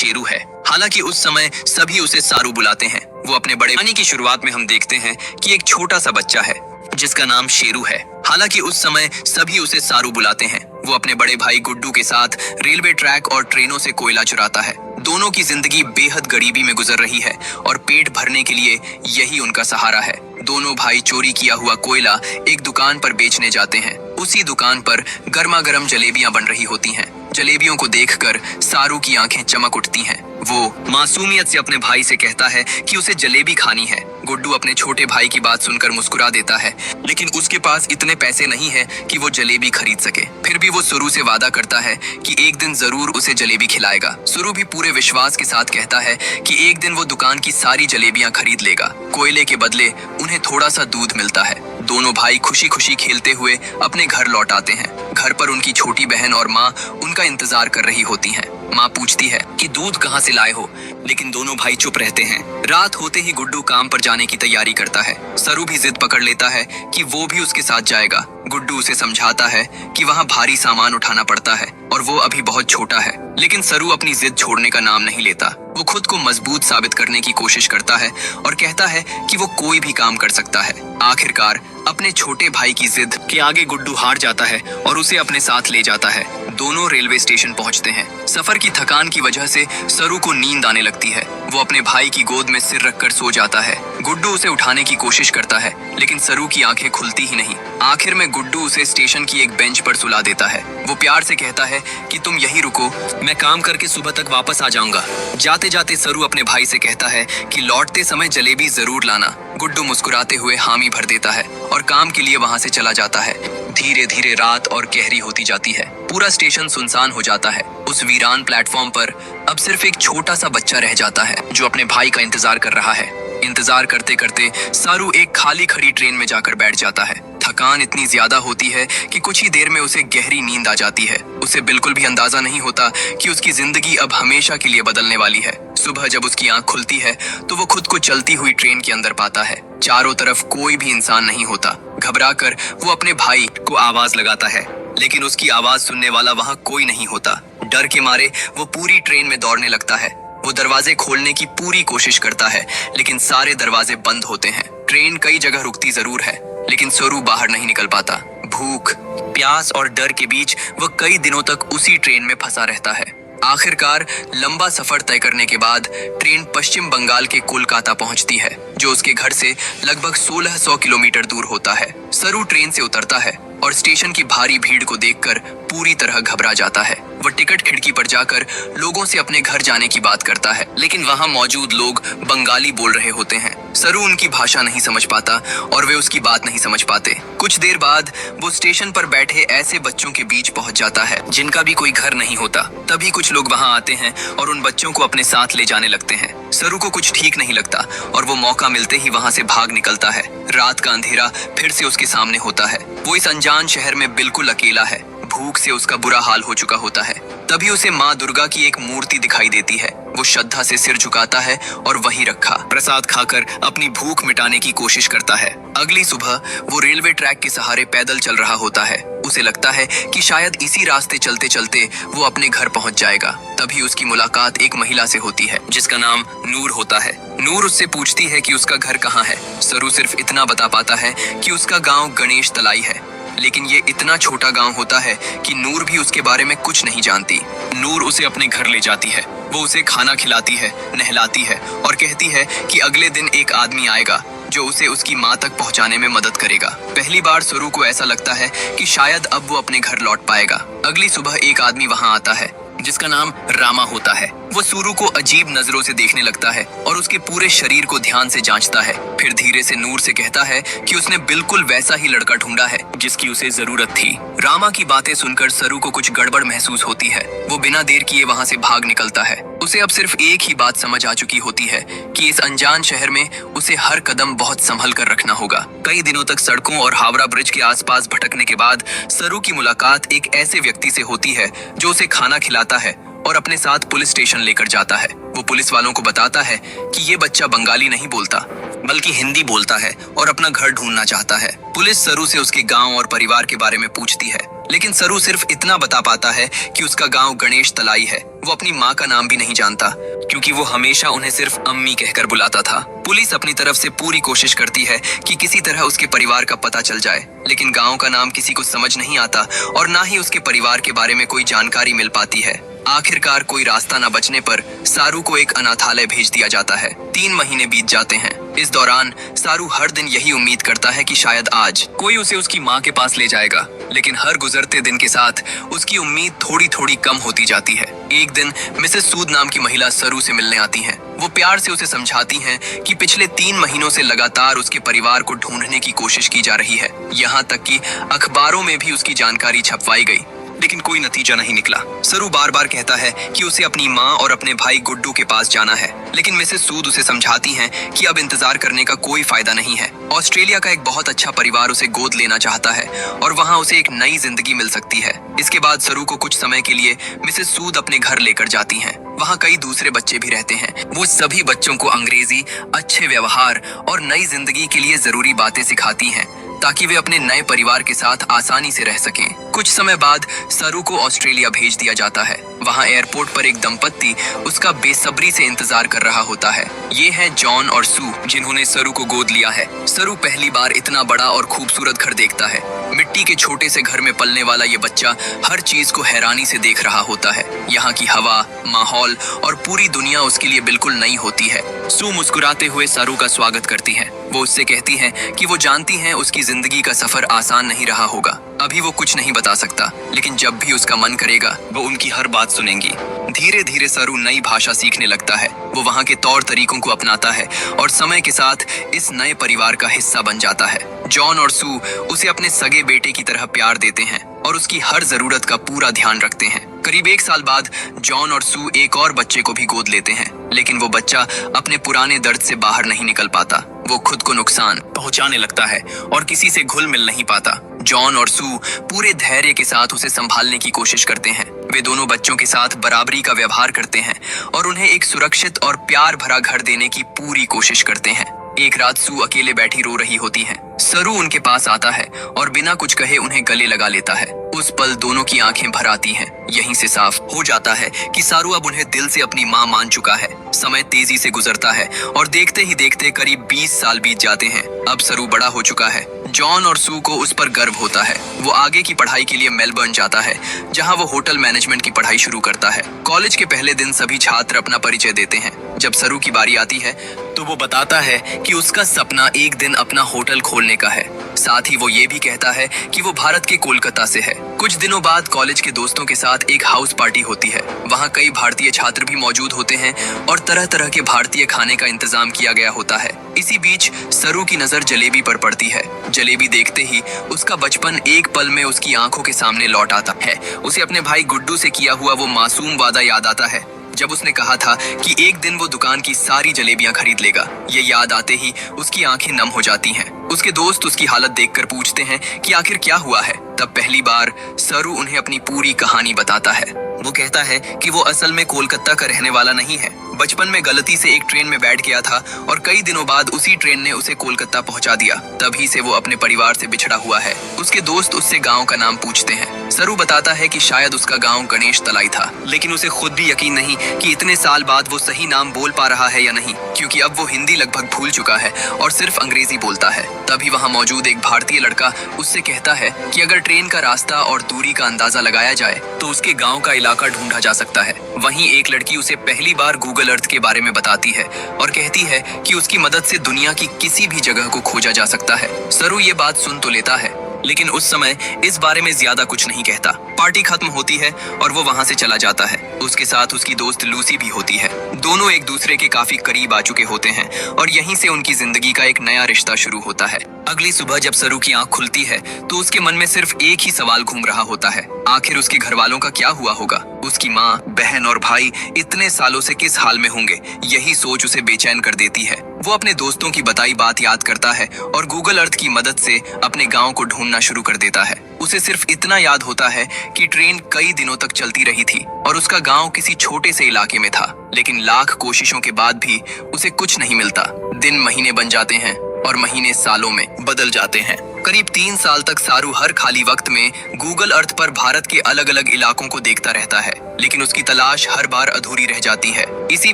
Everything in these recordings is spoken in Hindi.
शेरू है। हालांकि उस समय सभी उसे सारू बुलाते हैं। वो अपने बड़े कहानी की शुरुआत में हम देखते हैं कि एक छोटा सा बच्चा है जिसका नाम शेरू है। हालांकि उस समय सभी उसे सारू बुलाते हैं। वो अपने बड़े भाई गुड्डू के साथ रेलवे ट्रैक और ट्रेनों से कोयला चुराता है। दोनों की जिंदगी बेहद गरीबी में गुजर रही है और पेट भरने के लिए यही उनका सहारा है। दोनों भाई चोरी किया हुआ कोयला एक दुकान पर बेचने जाते हैं। उसी दुकान पर गर्मा गर्म जलेबियां बन रही होती हैं। जलेबियों को देखकर सारू की आंखें चमक उठती हैं। वो मासूमियत से अपने भाई से कहता है कि उसे जलेबी खानी है। गुड्डू अपने छोटे भाई की बात सुनकर मुस्कुरा देता है, लेकिन उसके पास इतने पैसे नहीं है कि वो जलेबी खरीद सके। फिर भी वो सुरु से वादा करता है कि एक दिन जरूर उसे जलेबी खिलाएगा। सुरु भी पूरे विश्वास के साथ कहता है कि एक दिन वो दुकान की सारी जलेबियां खरीद लेगा। कोयले के बदले उन्हें थोड़ा सा दूध मिलता है। दोनों भाई खुशी खुशी खेलते हुए अपने घर लौट आते हैं। घर पर उनकी छोटी बहन और माँ उनका इंतजार कर रही होती हैं। माँ पूछती है कि दूध कहाँ से लाए हो, लेकिन दोनों भाई चुप रहते हैं। रात होते ही गुड्डू काम पर जाने की तैयारी करता है। सरू भी जिद पकड़ लेता है कि वो भी उसके साथ जाएगा। गुड्डू उसे समझाता है कि वहाँ भारी सामान उठाना पड़ता है और वो अभी बहुत छोटा है, लेकिन सरू अपनी जिद छोड़ने का नाम नहीं लेता। वो खुद को मजबूत साबित करने की कोशिश करता है और कहता है कि वो कोई भी काम कर सकता है। आखिरकार अपने छोटे भाई की जिद के आगे गुड्डू हार जाता है और उसे अपने साथ ले जाता है। दोनों रेलवे स्टेशन पहुंचते हैं। सफर की थकान की वजह से सरू को नींद आने लगती है। वो अपने भाई की गोद में सिर रखकर सो जाता है। गुड्डू उसे उठाने की कोशिश करता है, लेकिन सरू की आंखें खुलती ही नहीं। आखिर में गुड्डू उसे स्टेशन की एक बेंच पर सुला देता है। वो प्यार से कहता है कि तुम यहीं रुको, मैं काम करके सुबह तक वापस आ जाऊंगा। जाते जाते सरू अपने भाई से कहता है कि लौटते समय जलेबी जरूर लाना। गुड्डू मुस्कुराते हुए हामी भर देता है और काम के लिए वहां से चला जाता है। धीरे धीरे रात और गहरी होती जाती है। पूरा स्टेशन सुनसान हो जाता है। उस वीरान प्लेटफॉर्म पर अब सिर्फ एक छोटा सा बच्चा रह जाता है जो अपने भाई का इंतजार कर रहा है। इंतजार करते करते सारू एक खाली खड़ी ट्रेन में जाकर बैठ जाता है। थकान इतनी ज्यादा होती है कि कुछ ही देर में उसे गहरी नींद आ जाती है। उसे बिल्कुल भी अंदाजा नहीं होता कि उसकी जिंदगी अब हमेशा के लिए बदलने वाली है। सुबह जब उसकी आंख खुलती है तो वो खुद को चलती हुई ट्रेन के अंदर पाता है। चारों तरफ कोई भी इंसान नहीं होता। घबराकर वो अपने भाई को आवाज लगाता है, लेकिन उसकी आवाज सुनने वाला वहां कोई नहीं होता। डर के मारे वो पूरी ट्रेन में दौड़ने लगता है। वो दरवाजे खोलने की पूरी कोशिश करता है, लेकिन सारे दरवाजे बंद होते हैं। ट्रेन कई जगह रुकती जरूर है, लेकिन सरू बाहर नहीं निकल पाता। भूख, प्यास और डर के बीच वो कई दिनों तक उसी ट्रेन में फंसा रहता है। आखिरकार लंबा सफर तय करने के बाद ट्रेन पश्चिम बंगाल के कोलकाता पहुंचती है, जो उसके घर से लगभग 1600 किलोमीटर दूर होता है। सरू ट्रेन से उतरता है और स्टेशन की भारी भीड़ को देखकर पूरी तरह घबरा जाता है। वह टिकट खिड़की पर जाकर लोगों से अपने घर जाने की बात करता है, लेकिन वहां मौजूद लोग बंगाली बोल रहे होते हैं। सरू उनकी भाषा नहीं समझ पाता और वे उसकी बात नहीं समझ पाते। कुछ देर बाद वो स्टेशन पर बैठे ऐसे बच्चों के बीच पहुंच जाता है जिनका भी कोई घर नहीं होता। तभी कुछ लोग वहां आते हैं और उन बच्चों को अपने साथ ले जाने लगते हैं। सरू को कुछ ठीक नहीं लगता और वो मौका मिलते ही वहां से भाग निकलता है। रात का अंधेरा फिर से उसके सामने होता है। वो इस अनजान शहर में बिल्कुल अकेला है। भूख से उसका बुरा हाल हो चुका होता है। तभी उसे माँ दुर्गा की एक मूर्ति दिखाई देती है। वो श्रद्धा से सिर झुकाता है और वहीं रखा प्रसाद खाकर अपनी भूख मिटाने की कोशिश करता है। अगली सुबह वो रेलवे ट्रैक के सहारे पैदल चल रहा होता है। उसे लगता है कि शायद इसी रास्ते चलते चलते वो अपने घर पहुंच जाएगा। तभी उसकी मुलाकात एक महिला से होती है जिसका नाम नूर होता है। नूर उससे पूछती है कि उसका घर कहाँ है। सरू सिर्फ इतना बता पाता है कि उसका गांव गणेश तलाई है, लेकिन ये इतना छोटा गांव होता है कि नूर भी उसके बारे में कुछ नहीं जानती। नूर उसे अपने घर ले जाती है। वो उसे खाना खिलाती है, नहलाती है और कहती है कि अगले दिन एक आदमी आएगा जो उसे उसकी माँ तक पहुँचाने में मदद करेगा। पहली बार सरू को ऐसा लगता है कि शायद अब वो अपने घर लौट पाएगा। अगली सुबह एक आदमी वहाँ आता है जिसका नाम रामा होता है। वो सूरू को अजीब नजरों से देखने लगता है और उसके पूरे शरीर को ध्यान से जांचता है। फिर धीरे से नूर से कहता है कि उसने बिल्कुल वैसा ही लड़का ढूंढा है जिसकी उसे जरूरत थी। रामा की बातें सुनकर सरू को कुछ गड़बड़ महसूस होती है। वो बिना देर किए वहां से भाग निकलता है। उसे अब सिर्फ एक ही बात समझ आ चुकी होती है कि इस अनजान शहर में उसे हर कदम बहुत संभल कर रखना होगा। कई दिनों तक सड़कों और हावड़ा ब्रिज के आसपास भटकने के बाद सरू की मुलाकात एक ऐसे व्यक्ति से होती है जो उसे खाना खिलाता है और अपने साथ पुलिस स्टेशन लेकर जाता है। वो पुलिस वालों को बताता है कि ये बच्चा बंगाली नहीं बोलता बल्कि हिंदी बोलता है और अपना घर ढूंढना चाहता है। पुलिस सरू से उसके गांव और परिवार के बारे में पूछती है, लेकिन सरू सिर्फ इतना बता पाता है कि उसका गांव गणेश तलाई है। वो अपनी माँ का नाम भी नहीं जानता, क्योंकि वो हमेशा उन्हें सिर्फ अम्मी कहकर बुलाता था। पुलिस अपनी तरफ से पूरी कोशिश करती है कि किसी तरह उसके परिवार का पता चल जाए, लेकिन गांव का नाम किसी को समझ नहीं आता और ना ही उसके परिवार के बारे में कोई जानकारी मिल पाती है। आखिरकार कोई रास्ता न बचने पर सारू को एक अनाथालय भेज दिया जाता है। 3 महीने बीत जाते हैं। इस दौरान सारू हर दिन यही उम्मीद करता है कि शायद आज कोई उसे उसकी माँ के पास ले जाएगा, लेकिन हर गुजरते दिन के साथ उसकी उम्मीद थोड़ी थोड़ी कम होती जाती है। एक दिन मिसेस सूद नाम की महिला सरू से मिलने आती हैं। वो प्यार से उसे समझाती हैं कि पिछले 3 महीनों से लगातार उसके परिवार को ढूंढने की कोशिश की जा रही है। यहाँ तक कि अखबारों में भी उसकी जानकारी छपवाई गई, लेकिन कोई नतीजा नहीं निकला। सरू बार बार कहता है कि उसे अपनी माँ और अपने भाई गुड्डू के पास जाना है, लेकिन मिसेस सूद उसे समझाती हैं कि अब इंतजार करने का कोई फायदा नहीं है। ऑस्ट्रेलिया का एक बहुत अच्छा परिवार उसे गोद लेना चाहता है और वहाँ उसे एक नई जिंदगी मिल सकती है। इसके बाद सरू को कुछ समय के लिए मिसेस सूद अपने घर लेकर जाती हैं। वहाँ कई दूसरे बच्चे भी रहते हैं। वो सभी बच्चों को अंग्रेजी, अच्छे व्यवहार और नई जिंदगी के लिए जरूरी बातें सिखाती हैं, ताकि वे अपने नए परिवार के साथ आसानी से रह सकें। कुछ समय बाद सरू को ऑस्ट्रेलिया भेज दिया जाता है। वहाँ एयरपोर्ट पर एक दंपत्ति उसका बेसब्री से इंतजार कर रहा होता है। ये हैं जॉन और सू, जिन्होंने सरू को गोद लिया है। सरू पहली बार इतना बड़ा और खूबसूरत घर देखता है। मिट्टी के छोटे से घर में पलने वाला ये बच्चा हर चीज को हैरानी से देख रहा होता है। यहाँ की हवा, माहौल और पूरी दुनिया उसके लिए बिल्कुल नई होती है। सू मुस्कुराते हुए सरू का स्वागत करती है। वो उससे कहती हैं कि वो जानती हैं उसकी जिंदगी का सफर आसान नहीं रहा होगा। अभी वो कुछ नहीं बता सकता, लेकिन जब भी उसका मन करेगा वो उनकी हर बात सुनेंगी। धीरे धीरे सरू नई भाषा सीखने लगता है। वो वहाँ के तौर तरीकों को अपनाता है और समय के साथ इस नए परिवार का हिस्सा बन जाता है। जॉन और सू उसे अपने सगे बेटे की तरह प्यार देते हैं और उसकी हर जरूरत का पूरा ध्यान रखते हैं। करीब 1 साल बाद जॉन और सू एक और बच्चे को भी गोद लेते हैं, लेकिन वो बच्चा अपने पुराने दर्द से बाहर नहीं निकल पाता। वो खुद को नुकसान पहुंचाने लगता है और किसी से घुल मिल नहीं पाता। जॉन और सू पूरे धैर्य के साथ उसे संभालने की कोशिश करते हैं। वे दोनों बच्चों के साथ बराबरी का व्यवहार करते हैं और उन्हें एक सुरक्षित और प्यार भरा घर देने की पूरी कोशिश करते हैं। एक रात सू अकेले बैठी रो रही होती है। सरू उनके पास आता है और बिना कुछ कहे उन्हें गले लगा लेता है। उस पल दोनों की आंखें भर आती हैं। यहीं से साफ हो जाता है कि सारू अब उन्हें दिल से अपनी माँ मान चुका है। समय तेजी से गुजरता है और देखते ही देखते करीब 20 साल बीत जाते हैं। अब सरू बड़ा हो चुका है। जॉन और सू को उस पर गर्व होता है। वो आगे की पढ़ाई के लिए मेलबर्न जाता है, जहाँ वो होटल मैनेजमेंट की पढ़ाई शुरू करता है। कॉलेज के पहले दिन सभी छात्र अपना परिचय देते हैं। जब सरू की बारी आती है तो वो बताता है कि उसका सपना एक दिन अपना होटल खोलने का है। साथ ही वो ये भी कहता है कि वो भारत के कोलकाता से है। कुछ दिनों बाद कॉलेज के दोस्तों के साथ एक हाउस पार्टी होती है। वहाँ कई भारतीय छात्र भी मौजूद होते हैं और तरह तरह के भारतीय खाने का इंतजाम किया गया होता है। इसी बीच सरू की नजर जलेबी पर पड़ती है। जलेबी देखते ही उसका बचपन एक पल में उसकी आंखों के सामने लौट आता है। उसे अपने भाई गुड्डू से किया हुआ वो मासूम वादा याद आता है, जब उसने कहा था कि एक दिन वो दुकान की सारी जलेबियां खरीद लेगा। ये याद आते ही उसकी आंखें नम हो जाती हैं। उसके दोस्त उसकी हालत देखकर पूछते हैं कि आखिर क्या हुआ है। तब पहली बार सरू उन्हें अपनी पूरी कहानी बताता है। वो कहता है कि वो असल में कोलकाता का रहने वाला नहीं है। बचपन में गलती से एक ट्रेन में बैठ गया था और कई दिनों बाद उसी ट्रेन ने उसे कोलकाता पहुंचा दिया। तभी से वो अपने परिवार से बिछड़ा हुआ है। उसके दोस्त उससे गांव का नाम पूछते हैं। सरू बताता है कि शायद उसका गांव गणेश तलाई था, लेकिन उसे खुद भी यकीन नहीं कि इतने साल बाद वो सही नाम बोल पा रहा है या नहीं, क्योंकि अब वो हिंदी लगभग भूल चुका है और सिर्फ अंग्रेजी बोलता है। तभी वहाँ मौजूद एक भारतीय लड़का उससे कहता है कि अगर ट्रेन का रास्ता और दूरी का अंदाजा लगाया जाए तो उसके गांव का इलाका ढूंढा जा सकता है। वहीं एक लड़की उसे पहली बार गूगल अर्थ के बारे में बताती है और कहती है कि उसकी मदद से दुनिया की किसी भी जगह को खोजा जा सकता है। सरू ये बात सुन तो लेता है, लेकिन उस समय इस बारे में ज्यादा कुछ नहीं कहता। पार्टी खत्म होती है और वो वहाँ से चला जाता है। उसके साथ उसकी दोस्त लूसी भी होती है। दोनों एक दूसरे के काफी करीब आ चुके होते हैं और यहीं से उनकी जिंदगी का एक नया रिश्ता शुरू होता है। अगली सुबह जब सरू की आंख खुलती है तो उसके मन में सिर्फ एक ही सवाल घूम रहा होता है, आखिर उसके घर वालों का क्या हुआ होगा। उसकी माँ, बहन और भाई इतने सालों से किस हाल में होंगे, यही सोच उसे बेचैन कर देती है। वो अपने दोस्तों की बताई बात याद करता है और गूगल अर्थ की मदद से अपने गांव को ढूंढना शुरू कर देता है। उसे सिर्फ इतना याद होता है कि ट्रेन कई दिनों तक चलती रही थी और उसका गांव किसी छोटे से इलाके में था, लेकिन लाख कोशिशों के बाद भी उसे कुछ नहीं मिलता। दिन महीने बन जाते हैं और महीने सालों में बदल जाते हैं। करीब 3 साल तक सारू हर खाली वक्त में गूगल अर्थ पर भारत के अलग अलग इलाकों को देखता रहता है, लेकिन उसकी तलाश हर बार अधूरी रह जाती है। इसी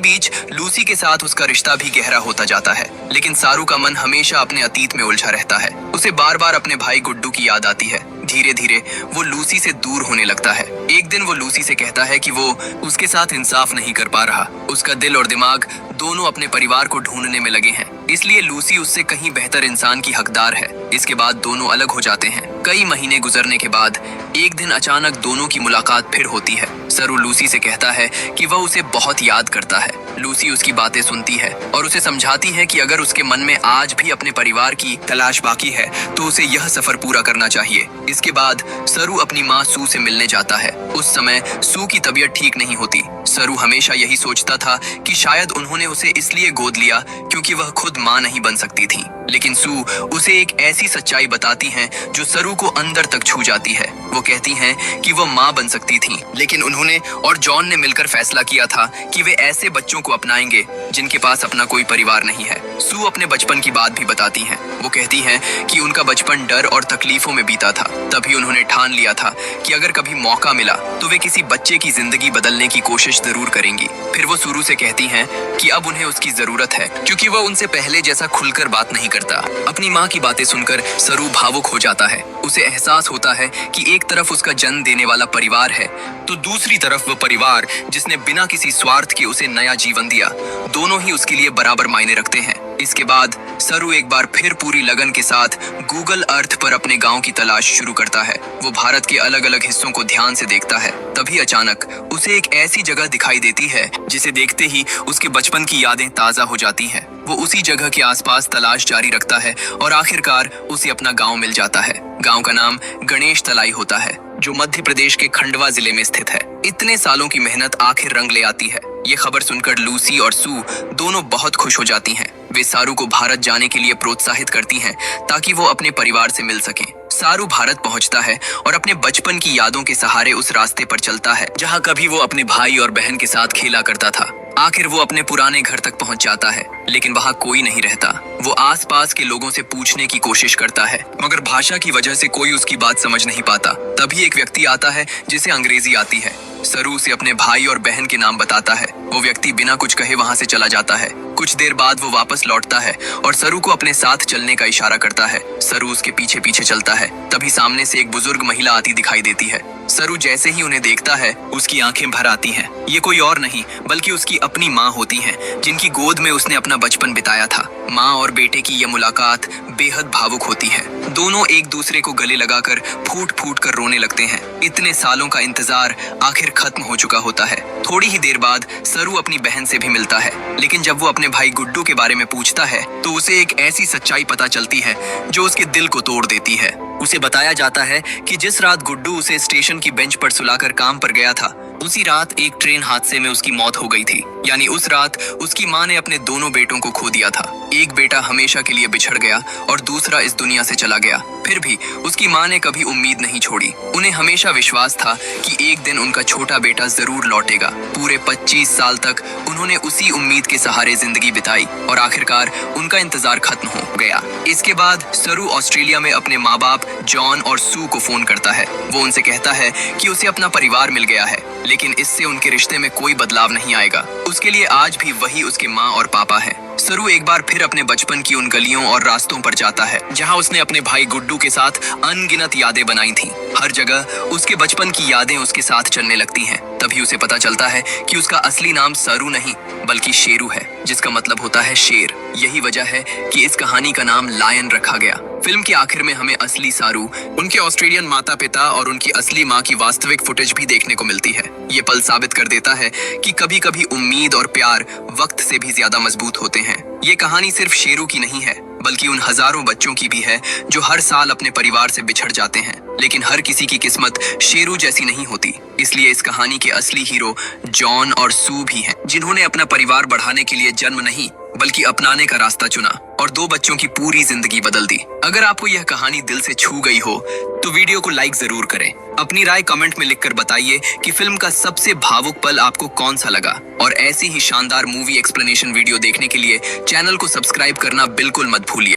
बीच लूसी के साथ उसका रिश्ता भी गहरा होता जाता है, लेकिन सारू का मन हमेशा अपने अतीत में उलझा रहता है। उसे बार बार अपने भाई गुड्डू की याद आती है। धीरे धीरे वो लूसी से दूर होने लगता है। एक दिन वो लूसी से कहता है कि वो उसके साथ इंसाफ नहीं कर पा रहा। उसका दिल और दिमाग दोनों अपने परिवार को ढूंढने में लगे हैं, इसलिए लूसी उससे कहीं बेहतर इंसान की हकदार है। इसके बाद दोनों अलग हो जाते हैं। कई महीने गुजरने के बाद एक दिन अचानक दोनों की मुलाकात फिर होती है। सरू लूसी से कहता है कि वह उसे बहुत याद करता है। लूसी उसकी बातें सुनती है और उसे समझाती है कि अगर उसके मन में आज भी अपने परिवार की तलाश बाकी है तो उसे यह सफर पूरा करना चाहिए। इसके बाद सरू अपनी माँ सू से मिलने जाता है। उस समय सू की तबीयत ठीक नहीं होती। सरू हमेशा यही सोचता था कि शायद उन्होंने उसे इसलिए गोद लिया क्योंकि वह खुद माँ नहीं बन सकती थी, लेकिन सू उसे एक ऐसी सच्चाई बताती हैं जो सरू को अंदर तक छू जाती है। वो कहती हैं कि वह माँ बन सकती थी, लेकिन उन्होंने और जॉन ने मिलकर फैसला किया था कि वे ऐसे बच्चों को अपनाएंगे जिनके पास अपना कोई परिवार नहीं है। सू अपने बचपन की बात भी बताती हैं। वो कहती हैं कि उनका बचपन डर और तकलीफों में बीता था, तभी उन्होंने ठान लिया था कि अगर कभी मौका मिला तो वे किसी बच्चे की जिंदगी बदलने की कोशिश जरूर करेंगी। फिर वो सरू से कहती हैं कि अब उन्हें उसकी जरूरत है क्योंकि वह उनसे पहले जैसा खुलकर बात नहीं करता। अपनी माँ की बातें सुनकर सरू भावुक हो जाता है। उसे एहसास होता है कि एक तरफ उसका जन्म देने वाला परिवार है तो दूसरी तरफ वो परिवार जिसने बिना किसी स्वार्थ के उसे नया जीवन दिया। दोनों ही उसके लिए बराबर मायने रखते हैं। इसके बाद सरू एक बार फिर पूरी लगन के साथ गूगल अर्थ पर अपने गांव की तलाश शुरू करता है। वो भारत के अलग अलग हिस्सों को ध्यान से देखता है। तभी अचानक उसे एक ऐसी जगह दिखाई देती है जिसे देखते ही उसके बचपन की यादें ताजा हो जाती हैं। वो उसी जगह के आसपास तलाश जारी रखता है और आखिरकार उसे अपना गांव मिल जाता है। गांव का नाम गणेश तलाई होता है, जो मध्य प्रदेश के खंडवा जिले में स्थित है। इतने सालों की मेहनत आखिर रंग ले आती है। ये खबर सुनकर लूसी और सू दोनों बहुत खुश हो जाती हैं। वे सारू को भारत जाने के लिए प्रोत्साहित करती हैं ताकि वो अपने परिवार से मिल सकें। सारू भारत पहुंचता है और अपने बचपन की यादों के सहारे उस रास्ते पर चलता है जहां कभी वो अपने भाई और बहन के साथ खेला करता था। आखिर वो अपने पुराने घर तक पहुंच जाता है, लेकिन वहां कोई नहीं रहता। वो आसपास के लोगों से पूछने की कोशिश करता है, मगर भाषा की वजह से कोई उसकी बात समझ नहीं पाता। तभी एक व्यक्ति आता है जिसे अंग्रेजी आती है। सरू उसे अपने भाई और बहन के नाम बताता है। वो व्यक्ति बिना कुछ कहे वहां से चला जाता है। कुछ देर बाद वो वापस लौटता है और सरू को अपने साथ चलने का इशारा करता है। सरू उसके पीछे पीछे चलता है। तभी सामने से एक बुजुर्ग महिला आती दिखाई देती है। सरू जैसे ही उन्हें देखता है उसकी आंखें भर आती हैं। ये कोई और नहीं बल्कि उसकी अपनी माँ होती हैं, जिनकी गोद में उसने अपना बचपन बिताया था। माँ और बेटे की यह मुलाकात बेहद भावुक होती है। दोनों एक दूसरे को गले लगाकर फूट फूट कर रोने लगते हैं। इतने सालों का इंतजार आखिर खत्म हो चुका होता है। थोड़ी ही देर बाद सरू अपनी बहन से भी मिलता है, लेकिन जब वो अपने भाई गुड्डू के बारे में पूछता है तो उसे एक ऐसी सच्चाई पता चलती है जो उसके दिल को तोड़ देती है। उसे बताया जाता है कि जिस रात गुड्डू उसे स्टेशन की बेंच पर सुलाकर काम पर गया था, उसी रात एक ट्रेन हादसे में उसकी मौत हो गई थी। यानी उस रात उसकी माँ ने अपने दोनों बेटों को खो दिया था। एक बेटा हमेशा के लिए बिछड़ गया और दूसरा इस दुनिया से चला गया। फिर भी उसकी माँ ने कभी उम्मीद नहीं छोड़ी। उन्हें हमेशा विश्वास था कि एक दिन उनका छोटा बेटा जरूर लौटेगा। पूरे 25 साल तक उन्होंने उसी उम्मीद के सहारे जिंदगी बिताई और आखिरकार उनका इंतजार खत्म हो गया। इसके बाद सरू ऑस्ट्रेलिया में अपने माँ बाप जॉन और सू को फोन करता है। वो उनसे कहता है कि उसे अपना परिवार मिल गया है, लेकिन इससे उनके रिश्ते में कोई बदलाव नहीं आएगा। उसके लिए आज भी वही उसके माँ और पापा हैं। सरू एक बार फिर अपने बचपन की उन गलियों और रास्तों पर जाता है जहां उसने अपने भाई गुड्डू के साथ अनगिनत यादें बनाई थीं। हर जगह उसके बचपन की यादें उसके साथ चलने लगती हैं। तभी उसे पता चलता है कि उसका असली नाम सरू नहीं बल्कि शेरू है, जिसका मतलब होता है शेर। यही वजह है कि इस कहानी का नाम लायन रखा गया। फिल्म के आखिर में हमें असली सारू, उनके ऑस्ट्रेलियन माता पिता और उनकी असली माँ की वास्तविक फुटेज भी देखने को मिलती है। ये पल साबित कर देता है कि कभी कभी उम्मीद और प्यार वक्त से भी ज्यादा मजबूत होते हैं। ये कहानी सिर्फ शेरू की नहीं है बल्कि उन हजारों बच्चों की भी है जो हर साल अपने परिवार से बिछड़ जाते हैं। लेकिन हर किसी की किस्मत शेरू जैसी नहीं होती। इसलिए इस कहानी के असली हीरो जॉन और सू भी हैं, जिन्होंने अपना परिवार बढ़ाने के लिए जन्म नहीं बल्कि अपनाने का रास्ता चुना और 2 बच्चों की पूरी जिंदगी बदल दी। अगर आपको यह कहानी दिल से छू गई हो तो वीडियो को लाइक जरूर करें। अपनी राय कमेंट में लिखकर बताइए कि फिल्म का सबसे भावुक पल आपको कौन सा लगा। और ऐसी ही शानदार मूवी एक्सप्लेनेशन वीडियो देखने के लिए चैनल को सब्सक्राइब करना बिल्कुल मत भूलिए।